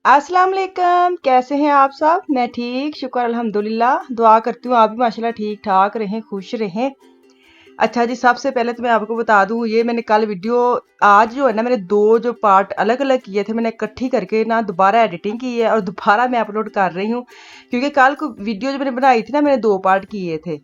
अस्सलाम वालेकुम, कैसे हैं आप सब? मैं ठीक, शुक्र अल्हम्दुलिल्लाह। दुआ करती हूँ आप भी माशाल्लाह ठीक-ठाक रहें, खुश रहें। अच्छा जी, सबसे पहले तो मैं आपको बता दूँ, ये मैंने कल वीडियो आज जो है ना, मैंने 2 जो पार्ट अलग-अलग किए थे, मैंने इकट्ठी करके ना दोबारा एडिटिंग की है और दोबारा मैं अपलोड कर रही हूँ। क्योंकि कल को वीडियो जो मैंने बनाई थी ना, मैंने 2 पार्ट किए थे।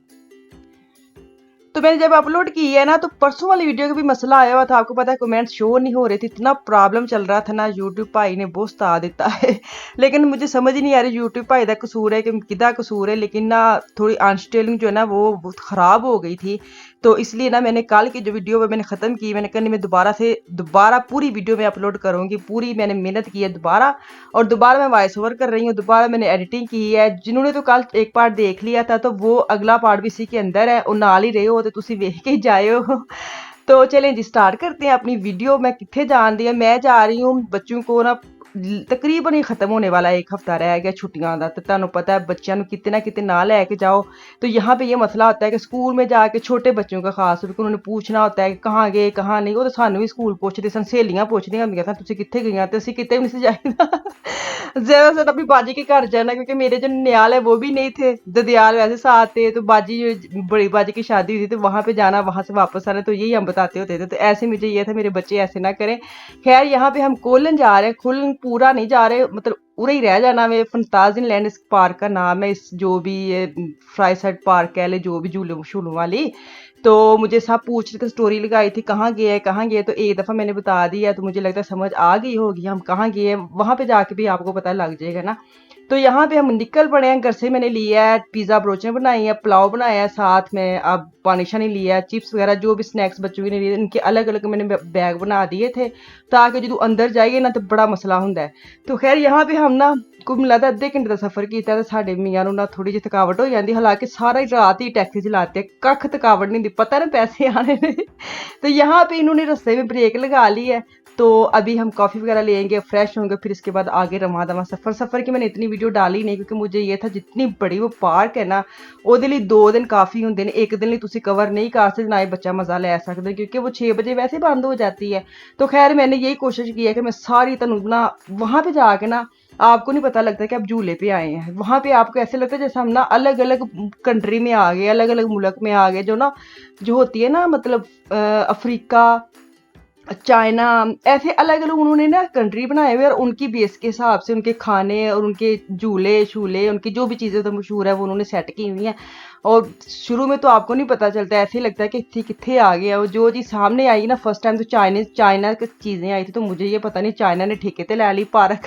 तो मैंने जब अपलोड की है ना, तो परसों वाली वीडियो का भी मसला आया हुआ था। आपको पता है कमेंट शो नहीं हो रहे थे, इतना प्रॉब्लम चल रहा था ना, यूट्यूब भाई ने बहुत सता देता है। लेकिन मुझे समझ ही नहीं आ रही यूट्यूब भाई का कसूर है कि किदा कसूर है, लेकिन ना थोड़ी अनस्टेलिंग जो है ना वो बहुत ख़राब हो गई थी। तो इसलिए ना मैंने कल की जो वीडियो मैंने ख़त्म की, मैंने कहा नहीं मैं दोबारा पूरी वीडियो में अपलोड करूँगी। पूरी मैंने मेहनत की है दोबारा, और दोबारा मैं वॉइस ओवर कर रही हूँ, दोबारा मैंने एडिटिंग की है। जिन्होंने तो कल एक पार्ट देख लिया था, तो वो अगला पार्ट भी इसी के अंदर है, ਉਹ ਨਾਲ ਹੀ ਰਹੇ ਹੋ ਤੇ ਤੁਸੀਂ ਵੇਖ के ही जाए हो। तो चलें जी, स्टार्ट करते हैं अपनी वीडियो। मैं कितने जान दी है, मैं जा रही हूँ बच्चों को ना, तकरीबन ही खत्म होने वाला है, 1 हफ्ता रह गया छुट्टियां का। तो ਤੁਹਾਨੂੰ पता है बच्चों को कितने ना कितने ना लैके जाओ। तो यहाँ पे ये मसला होता है कि स्कूल में जाके छोटे बच्चों का खास करके उन्होंने पूछना होता है कि कहाँ गए कहाँ नहीं। वो तो सानू भी स्कूल पूछते सन, सहेलियां पूछदियां ਹੁੰਦੀਆਂ ਸਨ ਤੁਸੀਂ ਕਿੱਥੇ ਗਈਆਂ, ਤੇ ਅਸੀਂ ਕਿਤੇ ਵੀ नहीं जाना। ज्यादा से अपनी बाजी के घर जाना, क्योंकि मेरे जो ननियाल है वो भी नहीं थे, ददियाल वैसे साथ थे। तो बाजी बड़ी बाजी की शादी हुई थी, तो वहां पे जाना, वहां से वापस आना, तो यही हम बताते होते थे। तो ऐसे मुझे ये था मेरे बच्चे ऐसे ना करें। खैर यहाँ पे हम कोलन जा रहे हैं, कोलन पूरा नहीं जा रहे, मतलब उरे ही रह जाना। मैं फंताजिन लैंड इस पार्क का नाम है, इस जो भी ये फ्राई साइड पार्क कह ले, जो भी झूलों शूलों वाली। तो मुझे सब पूछ रहे थे, स्टोरी लगाई थी कहाँ गए हैं कहाँ गए, तो एक दफ़ा मैंने बता दिया, तो मुझे लगता है समझ आ गई होगी हम कहाँ गए हैं। वहाँ पे जाके भी आपको पता लग जाएगा ना। तो यहाँ पे हम निकल पड़े हैं घर से। मैंने लिया है पिज़्ज़ा, ब्रोचें बनाई है, पुलाव बनाया है, साथ में अब पानी शानी लिया है, चिप्स वगैरह जो भी स्नैक्स बच्चों के लिए इनके अलग अलग मैंने बैग बना दिए थे, ताकि जो अंदर जाइए ना तो बड़ा मसला होंदा है। तो खैर यहाँ पे हम ना कुल मिला अद्धे घंटे का सफर किया, तो साढ़े मियाँ ना थोड़ी जी थकावट हो जाती, हालांकि सारा ही रात ही टैक्सी चलाते, कख थकावट नहीं दी, पता ना पैसे आने ने। तो यहाँ पे इन्होंने रस्ते में ब्रेक लगा ली है। तो अभी हम कॉफ़ी वगैरह लेंगे, फ्रेश होंगे, फिर इसके बाद आगे रवा दवा सफ़र की मैंने इतनी वीडियो डाली नहीं, क्योंकि मुझे ये था जितनी बड़ी वो पार्क है ना, ਉਹਦੇ ਲਈ 2 दिन काफ़ी होंगे ने, एक दिन ਲਈ ਤੁਸੀਂ कवर नहीं कर सकते, ना ही बच्चा मज़ा ले सकते, क्योंकि वो 6 बजे वैसे बंद हो जाती है। तो खैर मैंने यही कोशिश की है कि मैं सारी तनु ना वहाँ पे जाके ना, आपको नहीं पता लगता कि आप झूले पे आए हैं। वहाँ पे आपको ऐसे लगता है जैसे हम ना अलग अलग कंट्री में आ गए, अलग अलग मुल्क में आ गए। जो ना जो होती है ना, मतलब अफ्रीका, चाइना, ऐसे अलग अलग उन्होंने ना कंट्री बनाए हुए, और उनकी बेस के हिसाब से उनके खाने और उनके झूले शूले, उनकी जो भी चीज़ें तो मशहूर है वो उन्होंने सेट की हुई हैं। और शुरू में तो आपको नहीं पता चलता, ऐसे ही लगता है कि इतनी कितने आ गया। और जो चीज़ सामने आई ना फर्स्ट टाइम, तो चाइना की चीज़ें आई थी, तो मुझे ये पता नहीं चाइना ने ठेके ते ले ली पार्क।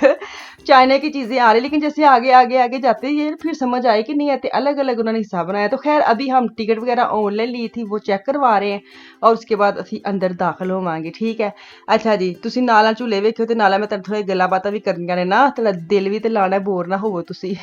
चाइना की चीज़ें आ रही, लेकिन जैसे आगे आगे आगे जाते ये फिर समझ आई कि नहीं आते, अलग अलग उन्होंने हिस्सा बनाया। तो खैर अभी हम टिकट वगैरह ऑनलाइन ली थी, वो चेक करवा रहे हैं, और उसके बाद ਅਸੀਂ अंदर दाखिल होवांगे। ठीक है। अच्छा जी, ਤੁਸੀਂ ਨਾਲਾਂ ਝੂਲੇ ਵੇਖਿਓ, ਤੇ ਨਾਲੇ ਮੈਂ ਤੁਹਾਡੇ ਥੋੜ੍ਹੀ ਗੱਲਾਂ ਬਾਤਾਂ ਵੀ ਕਰਨੀਆਂ ਨੇ ਨਾ, ਤੁਹਾਡਾ ਦਿਲ ਵੀ ਤੇ ਲਾਣਾ, बोर ना हो ਤੁਸੀਂ।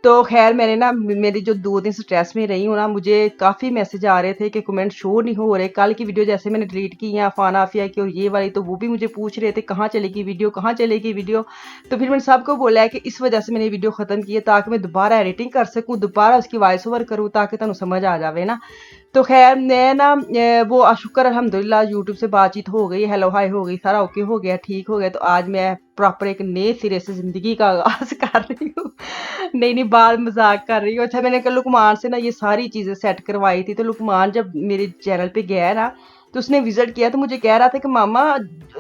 तो खैर मैंने ना मेरी जो 2 दिन स्ट्रेस में रही हूँ ना, मुझे काफ़ी मैसेज आ रहे थे कि कमेंट शो नहीं हो रहे। कल की वीडियो जैसे मैंने डिलीट की है अफान आफिया की और ये वाली, तो वो भी मुझे पूछ रहे थे कहाँ चलेगी वीडियो, कहाँ चलेगी वीडियो। तो फिर मैंने सबको बोला है कि इस वजह से मैंने वीडियो ख़त्म की है, ताकि मैं दोबारा एडिटिंग कर सकूँ, दोबारा उसकी वॉइस ओवर करूँ, ताकि तुहानू समझ आ जाए ना। तो खैर मैं ना वो शुक्र अल्हम्दुलिल्लाह यूट्यूब से बातचीत हो गई, हेलो हाय हो गई, सारा ओके हो गया, ठीक हो गया। तो आज मैं प्रॉपर एक नए सिरे से ज़िंदगी का आगाज़ कर रही हूँ। नहीं नहीं, बाल मजाक कर रही हूँ। अच्छा, मैंने कल लुकमान से ना ये सारी चीज़ें सेट करवाई थी। तो लुकमान जब मेरे चैनल पे गया ना, तो उसने विजिट किया, तो मुझे कह रहा था कि मामा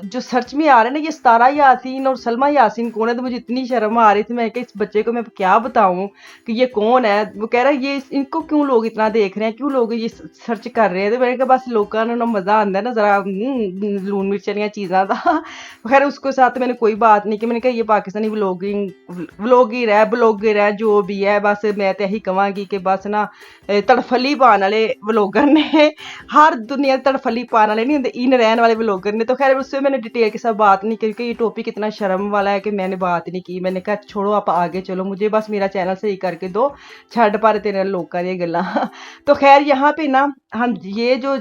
जो सर्च में आ रहे हैं ना, ये सतारा यासीन और सलमा यासीन कौन है। तो मुझे इतनी शर्म आ रही थी, मैं कि इस बच्चे को मैं क्या बताऊं कि ये कौन है। वो कह रहा है ये इनको क्यों लोग इतना देख रहे हैं, क्यों लोग ये सर्च कर रहे हैं। तो मैंने कहा बस लोगों ने ना मज़ा आता है ना जरा लून मिर्च वाली चीज़ों का। खैर उसके साथ मैंने कोई बात नहीं की। मैंने कहा ये पाकिस्तानी ब्लॉगर है जो भी है, बस मैं तो यही कहूँगी कि बस ना तड़फली पाने वाले व्लॉगर ने, हर दुनिया तड़फली पाने वाले नहीं होंगे, इन रहने वाले व्लॉगर ने। तो खैर उससे मैंने डिटेल के साथ बात नहीं की, क्योंकि ये टॉपिक इतना शर्म वाला है कि मैंने बात नहीं की। मैंने कहा छोड़ो आप आगे चलो, मुझे बस मेरा चैनल सही करके दो, छड़ पर तेरे लोगों दी गल्लां। तो खैर यहाँ पे ना हम ये जो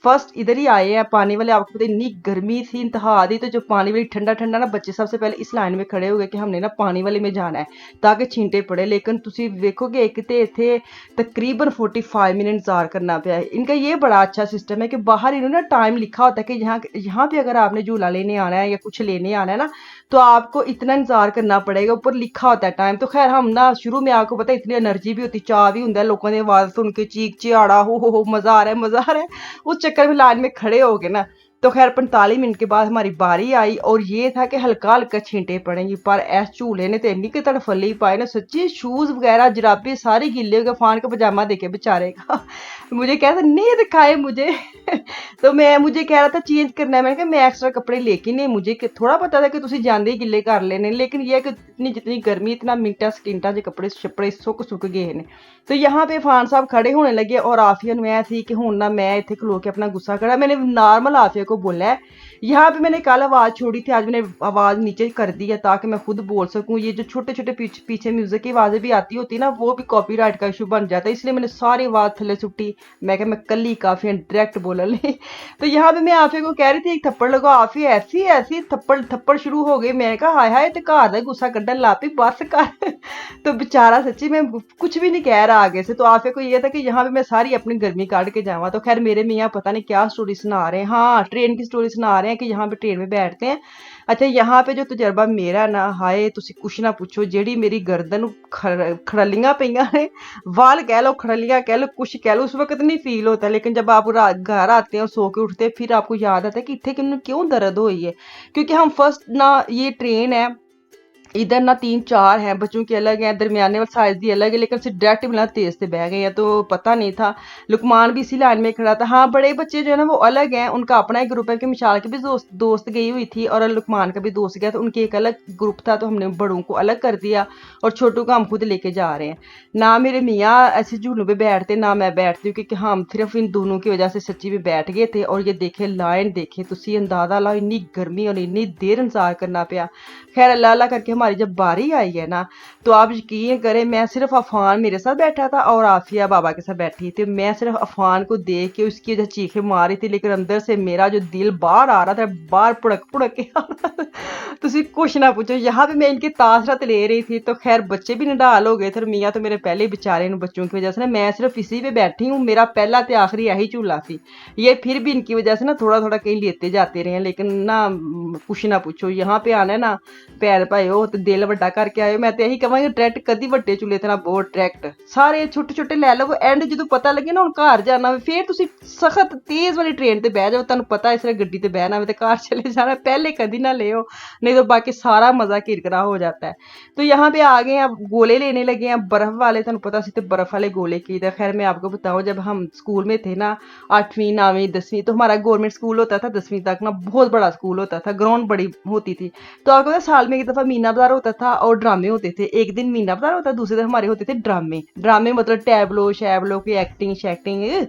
फर्स्ट इधर ही आए हैं पानी वाले, आपको पता इतनी गर्मी थी इंतहा दी। तो जो पानी वाली ठंडा ठंडा ना, बच्चे सबसे पहले इस लाइन में खड़े हो गए कि हमने ना पानी वाले में जाना है ताकि छींटे पड़े। लेकिन तुसी वेखोगे एक तो इत्थे तकरीबन 45 मिनट इंतजार करना पाया। इनका ये बड़ा अच्छा सिस्टम है कि बाहर मेन्यू ना टाइम लिखा होता है कि यहाँ पे अगर आपने झूला लेने आना है या कुछ लेने आना है ना, तो आपको इतना इंतजार करना पड़ेगा, ऊपर लिखा होता है टाइम। तो खैर हम ना शुरू में, आपको पता है इतनी एनर्जी भी होती, चाह भी होंगे लोगों ने आवाज सुन के चीख चिहाड़ा, हो मजा आ रहा है मजा आ रहा है, उस चक्कर में लाइन में खड़े हो गए ना। तो खैर 45 मिनट के बाद हमारी बारी आई, और ये था कि हल्का हल्का छींटे पड़ेंगी, पर ऐस झूले ने तो इन्नी की तड़फली पाए ना, सच्ची शूज वगैरह जराबे सारे गिले हो गए, फान का पजामा देखे बेचारे का मुझे कह रहा था नहीं दिखाए मुझे तो मैं, मुझे कह रहा था चेंज करना है, मैंने कहा मैं एक्स्ट्रा कपड़े लेके नहीं, मुझे थोड़ा पता था कि तुम जाते ही गिले कर लेने, लेकिन ये कि इतनी जितनी गर्मी इतना मिंटा सकिंटा के कपड़े छपड़े सुक गए ने। तो यहाँ पे फान साहब खड़े होने लगे, और आफिया मैं थी कि हूं ना मैं इतने खलो के अपना गुस्सा करा, मैंने नॉर्मल आफिया को बोला है। यहाँ पे मैंने कल आवाज छोड़ी थी, आज मैंने आवाज नीचे कर दी है ताकि मैं खुद बोल सकूं। ये जो छोटे छोटे पीछे म्यूजिक की आवाजें भी आती होती ना, वो भी कॉपीराइट का इशू बन जाता है, इसलिए मैंने सारी आवाज थले सुट्टी। मैं क्या मैं कल ही काफी डायरेक्ट बोल ली तो यहाँ पे मैं आफिया को कह रही थी एक थप्पड़ लगो, आफिया ऐसी ऐसी थप्पड़ थप्पड़ शुरू हो गई। मैंने कहा हाय हाय, तो घर का गुस्सा कड्डन लापी बस कर तो बेचारा सच्ची मैं कुछ भी नहीं कह रहा आगे से। तो आफिया को ये था कि यहाँ पे मैं सारी अपनी गर्मी काट के जावा। तो खैर मेरे मियाँ पता नहीं क्या स्टोरी सुना रहे हैं, हाँ ट्रेन की स्टोरी सुना रहे हैं कि यहाँ पे ट्रेन में बैठते हैं। अच्छा यहाँ पे जो तजर्बा मेरा ना, हाय तुसी कुछ ना पूछो, जेड़ी मेरी गर्दन खड़लियां पईयां ने, वाल कह लो खड़लियां कह लो कुछ कह लो, उस वक्त नहीं फील होता, लेकिन जब आप घर आते हैं और सो के उठते हैं फिर आपको याद आता है कि इतने क्यों दर्द हुई है। क्योंकि हम फर्स्ट ना, ये ट्रेन है इधर ना 3-4 हैं, बच्चों की अलग है, दरमियाने वाली साइज दी अलग है, लेकिन सिर्फ डायरेक्ट मिला तेज से बह गए हैं, तो पता नहीं था। लुकमान भी इसी लाइन में खड़ा था। हाँ बड़े बच्चे जो है ना वो अलग हैं, उनका अपना एक ग्रुप है, कि मिशाल की भी दोस्त गई हुई थी और लुकमान का भी दोस्त गया, तो उनकी एक अलग ग्रुप था, तो हमने बड़ों को अलग कर दिया और छोटों को हम खुद लेके जा रहे हैं। ना मेरे मियाँ ऐसे झूलों पे बैठते ना मैं बैठती हूँ, क्योंकि हम सिर्फ इन दोनों की वजह से सच्ची में बैठ गए थे। और ये देखे लाइन देखे तुसी अंदाजा लाओ, इन्नी गर्मी और इन्नी देर इंतजार करना पाया। खैर अल्लाह अल्लाह करके हमारी जब बारी आई है ना, तो आप यकीन करें मैं सिर्फ अफान मेरे साथ बैठा था और आफिया बाबा के साथ बैठी थी। मैं सिर्फ अफान को देख के उसकी वजह चीखें मारी थी, लेकिन अंदर से मेरा जो दिल बाहर आ रहा था, बाहर पुड़क पुड़क के आ रहा था तुसी कुछ ना पूछो। यहाँ पे मैं इनकी तासरत ले रही थी, तो खैर बच्चे भी निडाल हो गए थे, मियाँ तो मेरे पहले बेचारे बच्चों की वजह से ना, मैं सिर्फ इसी पे बैठी हूँ, मेरा पहला तो आखिरी यही झूला थी। ये फिर भी इनकी वजह से ना थोड़ा थोड़ा कहीं लेते जाते रहे, लेकिन ना कुछ ना पूछो। यहाँ पे आना है ना पैर भाई हो तो दिल वड्डा करके आयो। मैं तो यही कहांगी डायरेक्ट कदी वड्डे चूल्हे ते ना बहुत डायरेक्ट सारे छोटे छोटे लै लो, एंड जो पता लगे ना हुण घर जाना फिर तुसी सख्त तेज वाली ट्रेन ते बह जाओ, तुहानूं पता इस गड्डी ते बहना तो घर चले जाना, पहले कदी ना ले, नहीं तो बाकी सारा मजा किरकिरा हो जाता है। तो यहाँ पे आ गए हैं, अब गोले लेने लगे हैं बर्फ वाले, तुहानूं पता सी बर्फ वाले गोले की था। खैर मैं आपको बताऊं, जब हम स्कूल में थे ना 8वीं 9वीं 10वीं, तो हमारा गवर्नमेंट स्कूल होता था 10वीं तक ना, बहुत बड़ा स्कूल होता था, ग्राउंड बड़ी होती थी। तो आपको पता साल में एक दफा मीना बाजार होता था और ड्रामे होते थे। एक दिन मीना बाजार होता, दूसरे दिन हमारे होते थे ड्रामे। ड्रामे मतलब टैबलो शैबलो की एक्टिंग शैक्टिंग,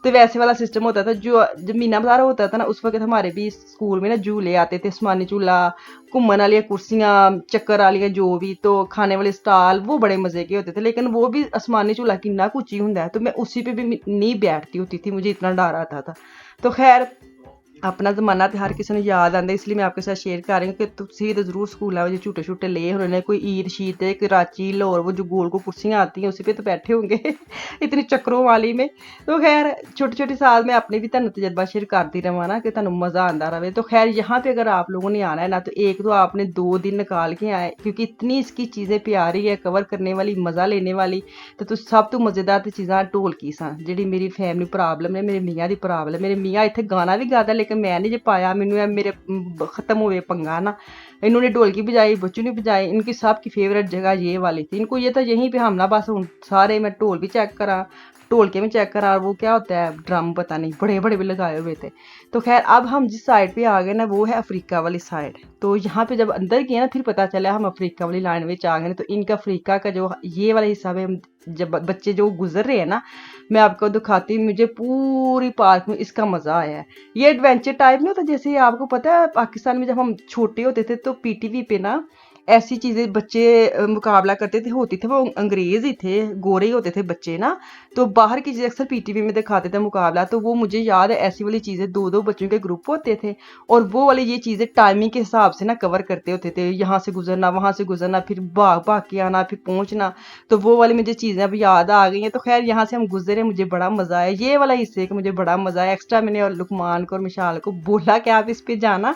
तो वैसे वाला सिस्टम होता था। जो जब मीना बाजार होता था ना, उस वक्त हमारे भी स्कूल में ना झूले आते थे, आसमानी झूला, घूमन वाली कुर्सियां, चक्कर वाली जो भी, तो खाने वाले स्टॉल, वो बड़े मजे के होते थे। लेकिन वो भी आसमानी झूला कितना ऊंची होता है, तो मैं उसी पे भी नहीं बैठती होती थी, मुझे इतना डर आता था। तो खैर अपना जमाना तो हर किसी ने याद आंदा, इसलिए मैं आपके साथ शेयर कर रही हूँ कि तुसी तो जरूर स्कूल जो झूटे छूटे ले होने, कोई ईद शीद कराची लाहौर, वो जो गोल को कुर्सियाँ आती हैं उसी पे तो बैठे होंगे इतनी चक्करों वाली में। तो खैर छोटी छोटी साल में अपनी भी तुहानूं तजर्बा शेयर करती रहा ना, कि तुहानूं मज़ा आंदा रहे। तो खैर यहाँ पे अगर आप लोगों ने आना है ना, तो एक तो आपने 2 दिन निकाल के आए, क्योंकि इतनी इसकी चीज़ें प्यारी है, कवर करने वाली, मज़ा लेने वाली। तो सब तो मज़ेदार तो चीज़ां ढोलकी सन, जी मेरी फैमिली प्रॉब्लम है, मेरे मियाँ की प्रॉब्लम, मेरे मियाँ इतने गाना भी गाता, लेकिन मैं नहीं जे पाया, मैनू मेरे खत्म हुए पंगा ना। इन्होंने ढोलकी बजाई, बच्चों ने बजाई, इनकी सबकी फेवरेट जगह ये वाली थी, इनको ये था यहीं पे हम ना बस सारे, मैं ढोल भी चेक करा, ढोलके में चेक करा, वो क्या होता है ड्रम पता नहीं, बड़े बड़े भी लगाए हुए थे। तो खैर अब हम जिस साइड पे आ गए ना, वो है अफ्रीका वाली साइड। तो यहाँ पे जब अंदर गए ना, फिर पता चला हम अफ्रीका वाली लाइन में आ गए। तो इनका अफ्रीका का जो ये वाला हिस्सा में जब बच्चे जो गुजर रहे हैं ना, मैं आपको दिखाती हूँ, मुझे पूरी पार्क में इसका मजा आया है। ये एडवेंचर टाइप नहीं होता, जैसे आपको पता है पाकिस्तान में जब हम छोटे होते थे तो पीटीवी पे ना ऐसी चीज़ें बच्चे मुकाबला करते थे, होती थे वो अंग्रेज़ ही थे, गोरे ही होते थे बच्चे ना, तो बाहर की चीज़ें अक्सर पीटीवी में दिखाते थे मुकाबला, तो वो मुझे याद है ऐसी वाली चीज़ें 2-2 बच्चों के ग्रुप होते थे और वो वाली ये चीज़ें टाइमिंग के हिसाब से ना कवर करते होते थे, यहाँ से गुज़रना, वहाँ से गुज़रना, फिर भाग-भाग के आना, फिर पहुँचना, तो वो वाली मुझे चीज़ें अब याद आ गई हैं। तो ख़ैर यहाँ से हम गुज़रे, मुझे बड़ा मज़ा आया, ये वाला हिस्से का मुझे बड़ा मज़ा आया। एक्स्ट्रा मैंने और लुकमान को और मिशाल को बोला कि आप इस पे जाना,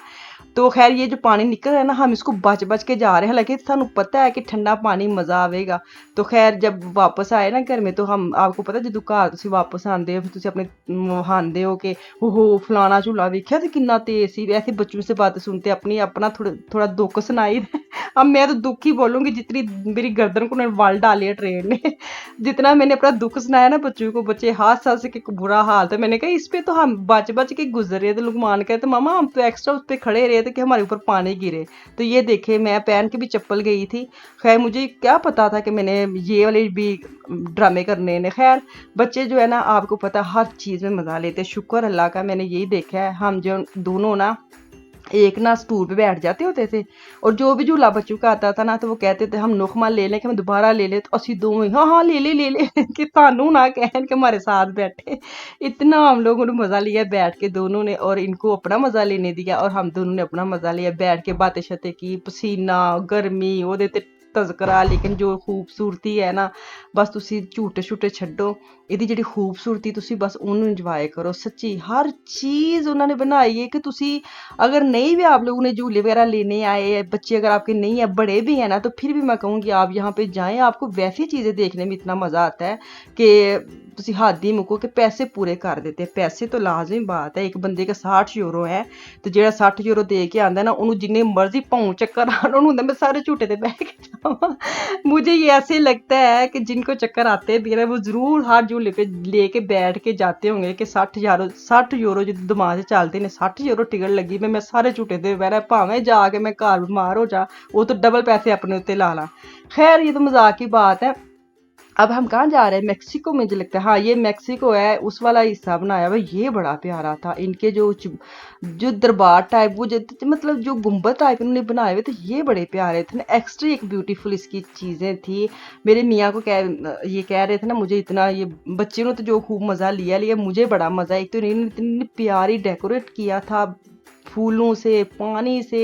तो खैर ये जो पानी निकल रहा है ना, हम इसको बच-बच के जा रहे हैं, हालाँकि सानू पता है कि ठंडा पानी मज़ा आवेगा। तो खैर जब वापस आए ना घर में, तो हम आपको पता ਜਦੋਂ ਘਰ ਤੁਸੀਂ ਵਾਪਸ ਆਉਂਦੇ ਹੋ, ਫਿਰ ਤੁਸੀਂ ਆਪਣੇ ਵਹਾਉਂਦੇ ਹੋ कि ओहो फलाना झूला वेख्या ते कितना तेज सी, ऐसे बच्चों से बातें सुनते अपनी अपना थोड़ा दुख सुनाई। अब मैं तो दुख ही बोलूँगी, जितनी मेरी गर्दन को उन्होंने वाल डाली है ट्रेन ने। जितना मैंने अपना दुख सुनाया ना बच्चों को, बच्चे हँस-हँस के बुरा हाल था। मैंने कहा इस पे तो हम बच-बच के गुज़र रहे थे। लुकमान कहते मामा हम तो एक्स्ट्रा उस पे खड़े रहे थे कि हमारे ऊपर पानी गिरे। तो ये देखे मैं पहन के भी चप्पल गई थी। ख़ैर मुझे क्या पता था कि मैंने ये वाले भी ड्रामे करने हैं। ख़ैर बच्चे जो है ना, आपको पता हर चीज़ में मज़ा लेते हैं। शुक्र अल्लाह का मैंने यही देखा है, हम जो दोनों ना एक ना स्टूल पे बैठ जाते होते थे और जो भी झूला बच्चों का आता था ना, तो वो कहते थे हम नोखमा ले लें कि हम दोबारा ले लें, तो असी दोवें हाँ हाँ ले ले कि तानू ना कहन के हमारे साथ बैठे। इतना हम लोगों ने मज़ा लिया बैठ के दोनों ने, और इनको अपना मज़ा लेने दिया और हम दोनों ने अपना मज़ा लिया बैठ के, बातें शतें की, पसीना गर्मी ओहदे ते तज़करा। लेकिन जो खूबसूरती है ना, बस तुसी झूटे छूटे छड्डो, ਇਹਦੀ ਜਿਹੜੀ ਖੂਬਸੂਰਤੀ ਤੁਸੀਂ ਬਸ ਉਹਨੂੰ ਇੰਜੋਏ ਕਰੋ। सच्ची हर चीज़ उन्होंने बनाई है कि तुसी अगर नहीं भी आप लोगों ने झूले वगैरह लेने आए हैं, बच्चे अगर आपके नहीं है बड़े भी हैं ना, तो फिर भी मैं कहूँगी आप यहाँ पे जाएं, आपको वैसी चीज़ें देखने में इतना मज़ा आता है कि तुसी हद ही मुको कि पैसे पूरे कर देते हैं। पैसे तो लाजमी बात है, एक बंदे का 60 यूरो है, तो ਜਿਹੜਾ 60 यूरो दे के आंदा ना, ਉਹਨੂੰ जिन्ने मर्जी पाँव चक्कर आना, ਉਹਨੂੰ ਹੁੰਦਾ मैं सारे झूठे ते बैठ के जावां। मुझे ये ऐसे लगता है कि जिनको चक्कर आते भी है ना, वो ज़रूर हर झूले पे लेके बैठ के जाते होंगे कि 60 यूरो जो दिमाग से चलते ने, 60 यूरो टिकट लगी मैं सारे झूठे दे बैठा, भावें जाके मैं घर बीमार हो जा, वो तो डबल पैसे अपने उत्ते ला ला। खैर ये तो मजाक की बात है। अब हम कहाँ जा रहे हैं? मेक्सिको में, मुझे लगता है हाँ ये मेक्सिको है, उस वाला हिस्सा बनाया हुआ, ये बड़ा प्यारा था। इनके जो दरबार टाइप, वो जो मतलब जो गुम्बद टाइप इन्होंने बनाए हुए थे, ये बड़े प्यारे थे ना। एक्स्ट्रा एक ब्यूटीफुल इसकी चीज़ें थी। मेरे मियाँ को ये कह रहे थे ना, मुझे इतना, ये बच्चे ने तो जो खूब मज़ा लिया मुझे बड़ा मज़ा। एक तो इन्होंने इतनी प्यारी डेकोरेट किया था फूलों से, पानी से,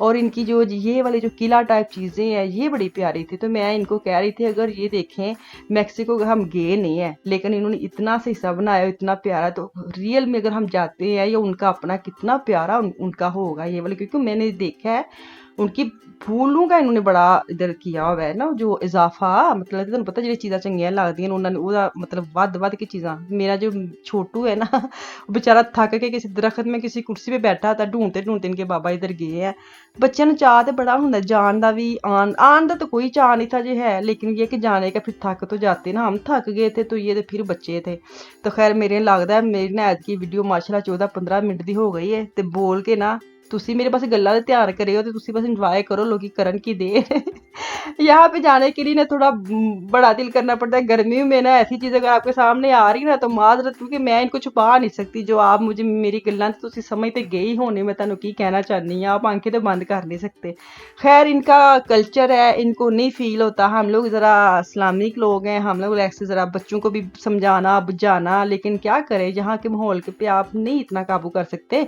और इनकी जो ये वाली जो किला टाइप चीज़ें हैं, ये बड़ी प्यारी थी। तो मैं इनको कह रही थी अगर ये देखें, मेक्सिको का हम गए नहीं है, लेकिन इन्होंने इतना सा हिस्सा बनाया इतना प्यारा, तो रियल में अगर हम जाते हैं या उनका अपना कितना प्यारा उनका होगा ये वाला, क्योंकि मैंने देखा है उनकी फूलों का इन्होंने बड़ा इधर किया हुआ है ना, जो इजाफा, मतलब तुहानू पता जी चीज़ां चंगियां लगदियां उन्होंने ਉਹਦਾ मतलब ਵੱਧ के चीज़ां। मेरा जो छोटू है ना, बेचारा थक के किसी दरख्त में किसी कुर्सी पे बैठा था, ढूंढते ढूंढते इनके बाबा इधर गए हैं। बच्चों ਨੂੰ ਚਾਹ ਤੇ बड़ा ਹੁੰਦਾ जान का भी, आन का तो कोई चाह नहीं था जी है, लेकिन ये कि जाने का, फिर थक तो जाते ना, हम थक गए थे, तो ये तो फिर बच्चे थे। तो खैर मेरे लगता है मेरी ना आज की वीडियो माशाल्लाह 14-15 मिनट की हो गई है, तो बोल के ना तुसी मेरे पास गल्ला दा ध्यान करियो, तो तुसी बस इंजॉय करो, लोग करन की दे। यहाँ पे जाने के लिए ना थोड़ा बड़ा दिल करना पड़ता है। गर्मी में ना ऐसी चीज़ अगर आपके सामने आ रही ना, तो माजरत, क्योंकि मैं इनको छुपा नहीं सकती, जो आप मुझे मेरी गल्लां तो तुसी समझ ते गई होने, मैं तुहानू की कहना चाहनी हाँ, आप आंखें तो बंद कर नहीं सकते। खैर इनका कल्चर है, इनको नहीं फील होता। हम लोग ज़रा इस्लामिक लोग हैं, हम लोग ऐसे ज़रा बच्चों को भी समझाना बुझाना, लेकिन क्या करें, यहाँ के माहौल के पे आप नहीं इतना काबू कर सकते।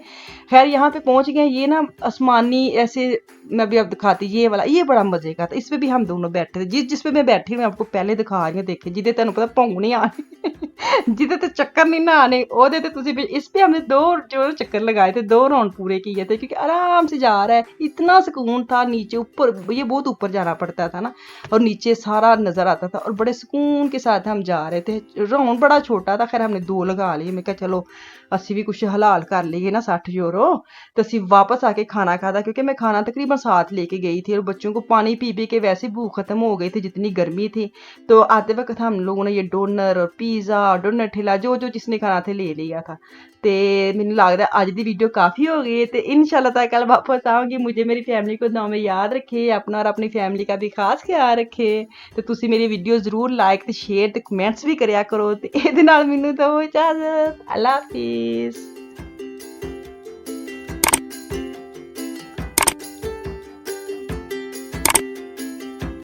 खैर यहाँ पे पहुँच गए, ये ना आसमानी ऐसे, मैं भी अब दिखाती, ये वाला ये बड़ा मजे का था। इस पे भी हम दोनों बैठे थे, जिस पे मैं बैठी हूँ आपको पहले दिखा रही हूँ, देखे जिदे तेन पता भौं नहीं आने, जिदे ते चक्कर नहीं ना आने, ओदे ते तुसी इस पे हमने 2 जो चक्कर लगाए थे, 2 राउंड पूरे किए थे, क्योंकि आराम से जा रहा है, इतना सुकून था। नीचे ऊपर, ये बहुत ऊपर जाना पड़ता था ना, और नीचे सारा नजर आता था, और बड़े सुकून के साथ हम जा रहे थे। राउंड बड़ा छोटा था, खैर हमने 2 लगा लिए। मैं कहा चलो असी भी कुछ हलाल कर लिए ना 60 यूरो। तो असी वापस आके खाना खाता, क्योंकि मैं खाना तकरीबन साथ लेके गई थी, और बच्चों को पानी पी पी के वैसे भूख खत्म हो गई थी, जितनी गर्मी थी। तो आते वक्त हम लोगों ने ये डोनर और पिज़्ज़ा, डोनर ठेला, जो जिसने खाना था ले लिया था। तो मैंने लगता है अज की वीडियो काफ़ी हो गई है, तो इंशाल्लाह ताला कल वापस आऊँगी। मुझे मेरी फैमिली को दुआ में याद रखे, अपना और अपनी फैमिली का भी खास ख्याल रखे। तो तुसी मेरी वीडियो जरूर लाइक ते शेयर ते कमेंट्स भी करया करो। तो ये मैनू दो इजाजत, अल्लाह हाफिज़।